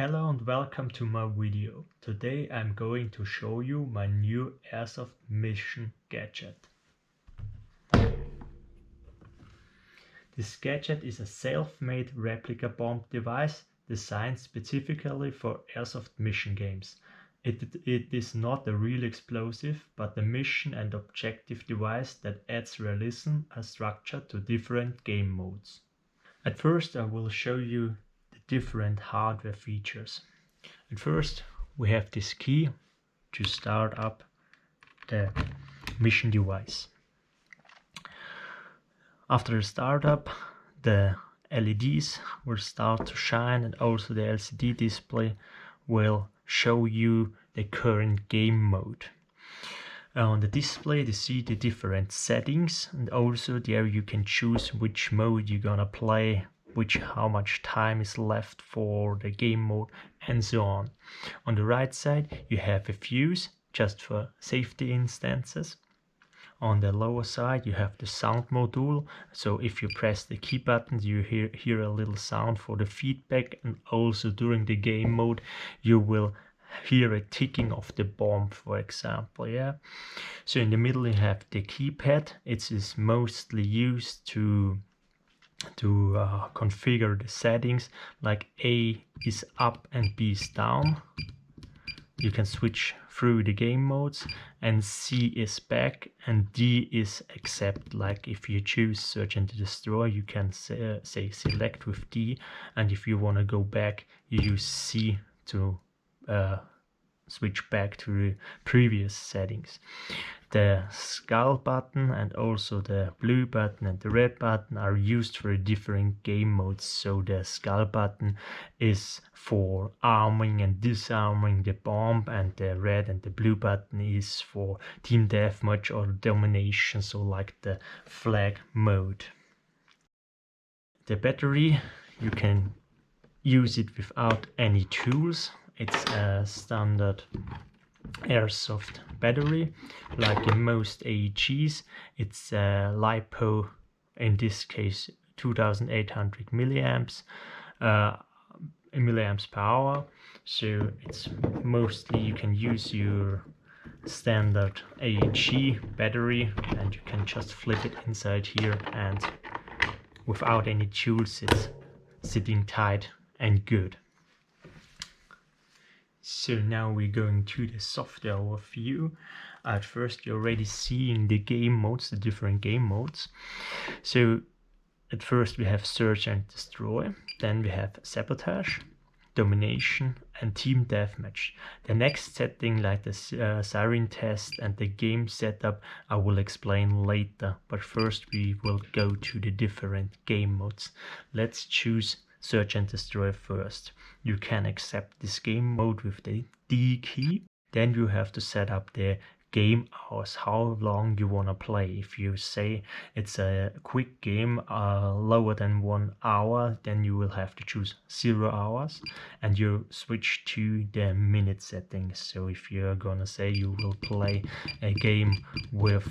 Hello and welcome to my video. Today I'm going to show you my new Airsoft Mission gadget. This gadget is a self-made replica bomb device designed specifically for Airsoft mission games. It is not a real explosive, but a mission and objective device that adds realism and structure to different game modes. At first I will show you the different hardware features. At first we have this key to start up the mission device. After the startup, the LEDs will start to shine and also the LCD display will show you the current game mode. On the display you see the different settings, and also there you can choose which mode you're gonna play, how much time is left for the game mode, and so on. On the right side you have a fuse just for safety instances. On the lower side you have the sound module, so if you press the key button you hear a little sound for the feedback, and also during the game mode you will hear a ticking of the bomb, for example. So in the middle you have the keypad. It is mostly used to configure the settings, like A is up and B is down. You can switch through the game modes, and C is back and D is accept. Like if you choose Search and Destroy, you can say select with D, and if you want to go back you use C to switch back to the previous settings. The skull button and also the blue button and the red button are used for different game modes. So the skull button is for arming and disarming the bomb, and the red and the blue button is for team deathmatch or domination, so like the flag mode. The battery, you can use it without any tools. It's a standard Airsoft battery, like in most AEGs. It's a LiPo, in this case 2800 milliamps per hour. So it's mostly, you can use your standard AEG battery and you can just flip it inside here, and without any tools it's sitting tight and good. So now we're going to the software overview. At first you're already seeing the game modes, the different game modes. So at first we have Search and Destroy, then we have Sabotage, Domination and Team Deathmatch. The next setting, like the siren test and the game setup, I will explain later, but first we will go to the different game modes. Let's choose Search and Destroy first. You can accept this game mode with the D key. Then you have to set up the game hours, how long you want to play. If you say it's a quick game lower than 1 hour, then you will have to choose 0 hours, and you switch to the minute settings. So if you're gonna say you will play a game with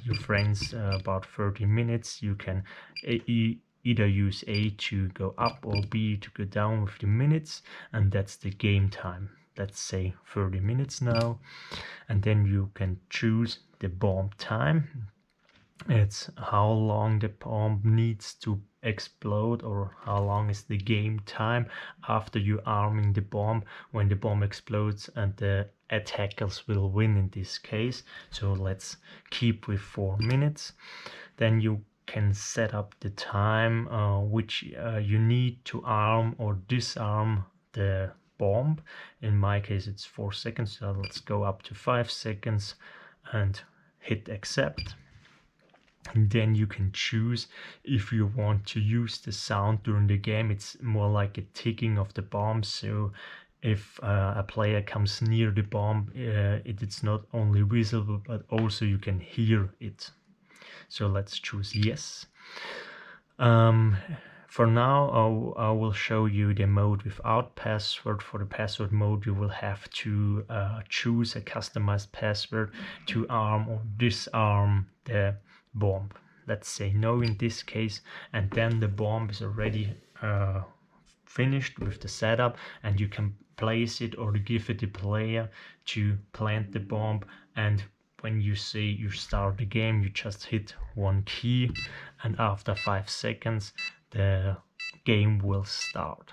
your friends about 30 minutes, you can either use A to go up or B to go down with the minutes, and that's the game time. Let's say 30 minutes now, and then you can choose the bomb time. It's how long the bomb needs to explode, or how long is the game time after you arming the bomb when the bomb explodes, and the attackers will win in this case. So let's keep with 4 minutes. Then you can set up the time which you need to arm or disarm the bomb. In my case it's 4 seconds, so let's go up to 5 seconds and hit accept. And then you can choose if you want to use the sound during the game. It's more like a ticking of the bomb, so if a player comes near the bomb, it's not only visible but also you can hear it. So let's choose yes. For now I will show you the mode without password. For the password mode you will have to choose a customized password to arm or disarm the bomb. Let's say no in this case, and then the bomb is already finished with the setup, and you can place it or give it the player to plant the bomb. And when you say you start the game, you just hit one key, and after 5 seconds the game will start.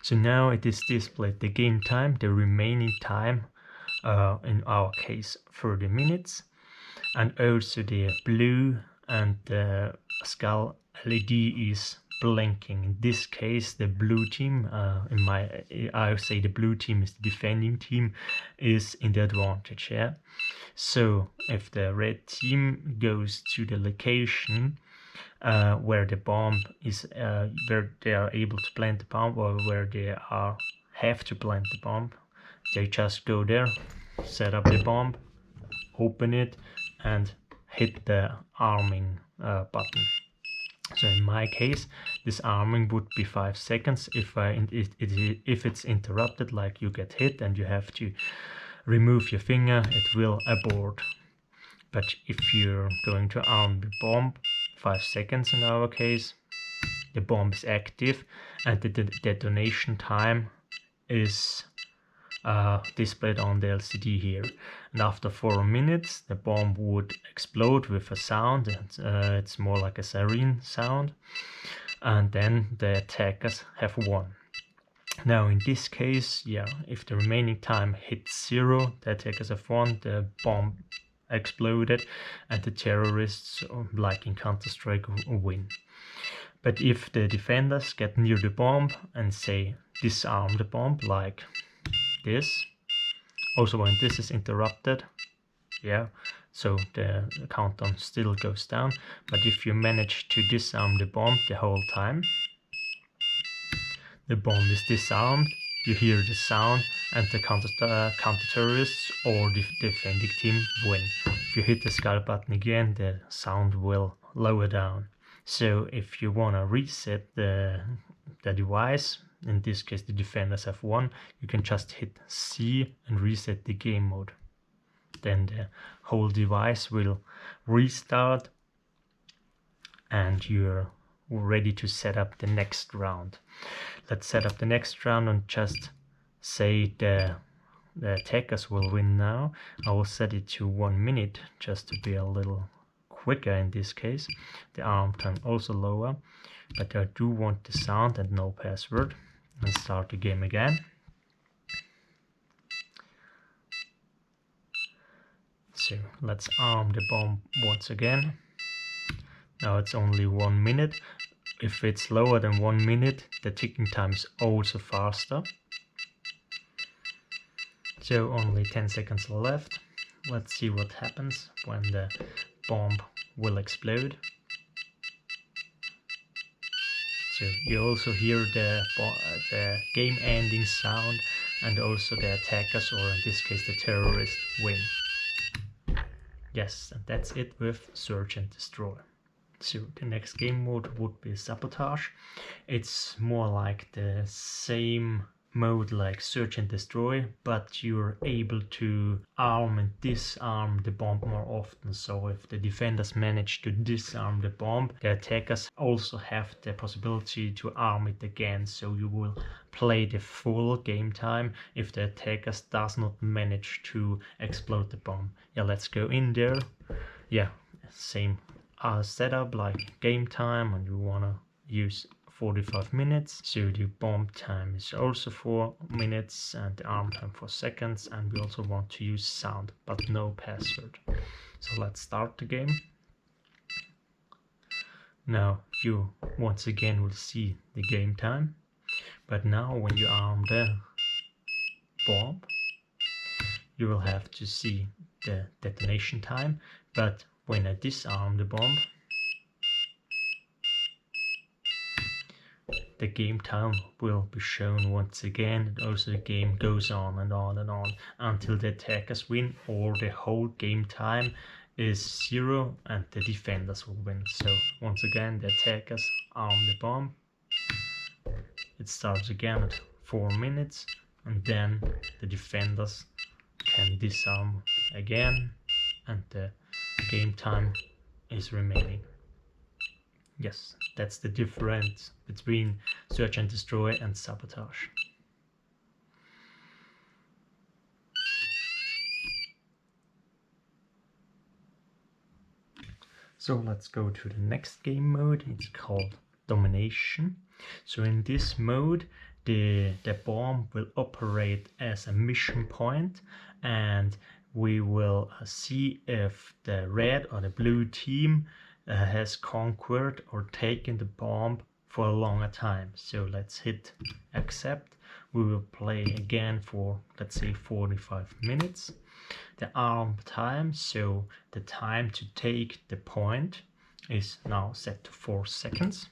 So now it is displayed the game time, the remaining time, in our case 30 minutes, and also the blue and the skull LED is blinking. In this case the blue team, I say the blue team is the defending team, is in the advantage. Yeah, so if the red team goes to the location where the bomb is, where they are able to plant the bomb, or where they have to plant the bomb, they just go there, set up the bomb, open it, and hit the arming button. So in my case, this arming would be 5 seconds. If it's interrupted, like you get hit and you have to remove your finger, it will abort. But if you're going to arm the bomb, 5 seconds in our case, the bomb is active, and the detonation time is displayed on the LCD here. And after 4 minutes the bomb would explode with a sound. It's more like a siren sound, and then the attackers have won. Now in this case, yeah, if the remaining time hits 0, the attackers have won, the bomb exploded, and the terrorists, like in Counter-Strike, win. But if the defenders get near the bomb and say disarm the bomb, like this, also when this is interrupted, yeah, so the countdown still goes down. But if you manage to disarm the bomb the whole time, the bomb is disarmed, you hear the sound, and the counter-terrorists or the defending team win. If you hit the skull button again, the sound will lower down. So if you want to reset the device, in this case the defenders have won, you can just hit C and reset the game mode. Then the whole device will restart and you're ready to set up the next round. Let's set up the next round and just say the attackers will win now. I will set it to 1 minute just to be a little quicker in this case. The arm time also lower, but I do want the sound and no password. And start the game again. So let's arm the bomb once again. Now it's only 1 minute. If it's lower than 1 minute, the ticking time is also faster. So only 10 seconds left. Let's see what happens when the bomb will explode. So you also hear the game ending sound, and also the attackers, or in this case the terrorists, win. Yes, and that's it with Search and Destroy. So the next game mode would be Sabotage. It's more like the same mode like Search and Destroy, but you're able to arm and disarm the bomb more often. So if the defenders manage to disarm the bomb, the attackers also have the possibility to arm it again. So you will play the full game time if the attackers does not manage to explode the bomb. Yeah, let's go in there. Yeah, same setup like game time, and you wanna use 45 minutes. So the bomb time is also 4 minutes and the arm time 4 seconds, and we also want to use sound but no password. So let's start the game. Now you once again will see the game time, but now when you arm the bomb you will have to see the detonation time. But when I disarm the bomb, the game time will be shown once again, and also the game goes on and on and on until the attackers win, or the whole game time is 0 and the defenders will win. So once again the attackers arm the bomb, it starts again at 4 minutes, and then the defenders can disarm again and the game time is remaining. Yes, that's the difference between Search and Destroy and Sabotage. So let's go to the next game mode. It's called Domination. So in this mode, the bomb will operate as a mission point, and we will see if the red or the blue team has conquered or taken the bomb for a longer time. So let's hit accept. We will play again for, let's say, 45 minutes. The arm time, so the time to take the point, is now set to 4 seconds.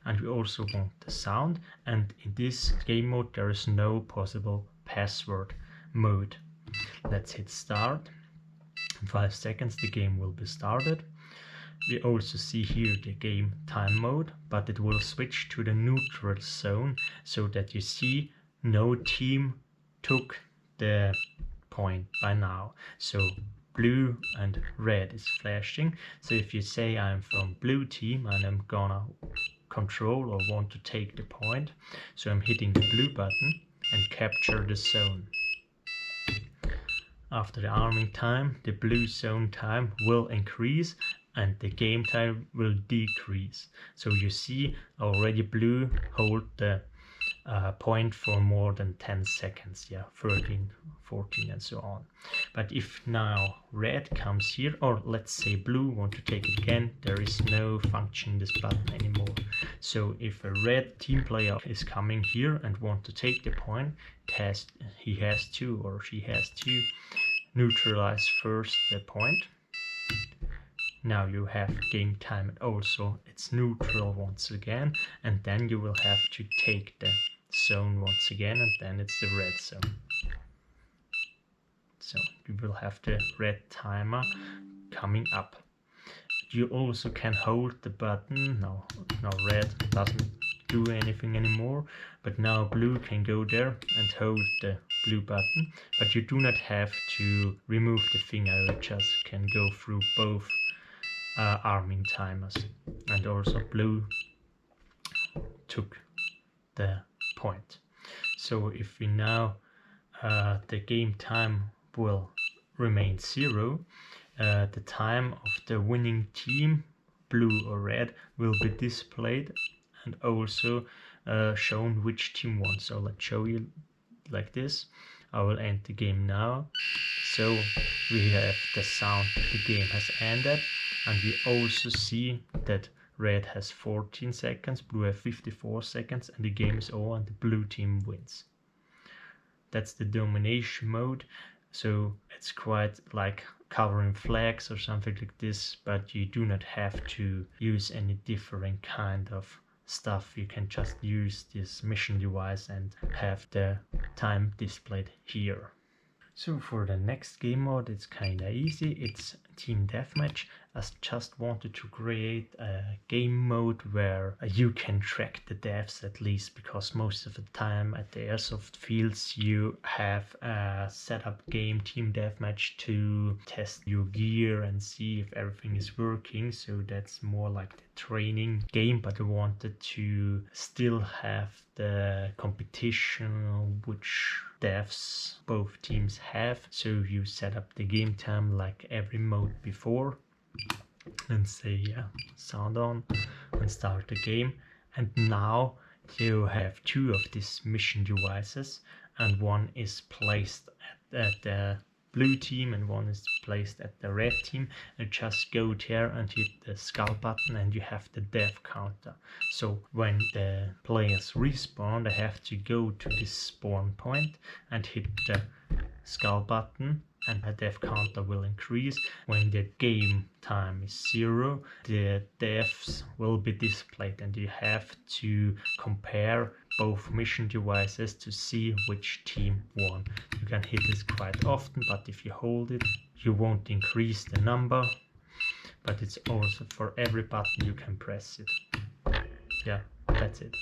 And we also want the sound, and in this game mode there is no possible password mode. Let's hit start. In 5 seconds the game will be started. We also see here the game time mode, but it will switch to the neutral zone, so that you see no team took the point by now. So blue and red is flashing. So if you say I'm from blue team and I'm gonna control or want to take the point, so I'm hitting the blue button and capture the zone. After the arming time, the blue zone time will increase and the game time will decrease. So you see already blue hold the point for more than 10 seconds, 13, 14 and so on. But if now red comes here, or let's say blue want to take it again, there is no function in this button anymore. So if a red team player is coming here and want to take the point, he has to or she has to neutralize first the point. Now you have game time and also it's neutral once again, and then you will have to take the zone once again, and then it's the red zone. So you will have the red timer coming up. You also can hold the button. Now red doesn't do anything anymore, but now blue can go there and hold the blue button, but you do not have to remove the finger, you just can go through both arming timers. And also blue took the point. So if we now the game time will remain 0, the time of the winning team, blue or red, will be displayed and also shown which team won. So let's show you like this. I will end the game now. So we have the sound, the game has ended, and we also see that red has 14 seconds, blue have 54 seconds, and the game is over and the blue team wins. That's the domination mode. So it's quite like covering flags or something like this, but you do not have to use any different kind of stuff. You can just use this mission device and have the time displayed here. So for the next game mode, it's kinda easy. It's team deathmatch. I just wanted to create a game mode where you can track the deaths at least, because most of the time at the airsoft fields you have a setup game team deathmatch to test your gear and see if everything is working. So that's more like the training game, but I wanted to still have the competition which deaths both teams have. So you set up the game time like every mode before and say sound on and start the game. And now you have 2 of these mission devices, and one is placed at the blue team and one is placed at the red team, and just go there and hit the skull button and you have the death counter. So when the players respawn, they have to go to this spawn point and hit the skull button, and the death counter will increase. When the game time is 0, the deaths will be displayed, and you have to compare both mission devices to see which team won. You can hit this quite often, but if you hold it, you won't increase the number, but it's also for every button you can press it. Yeah, that's it.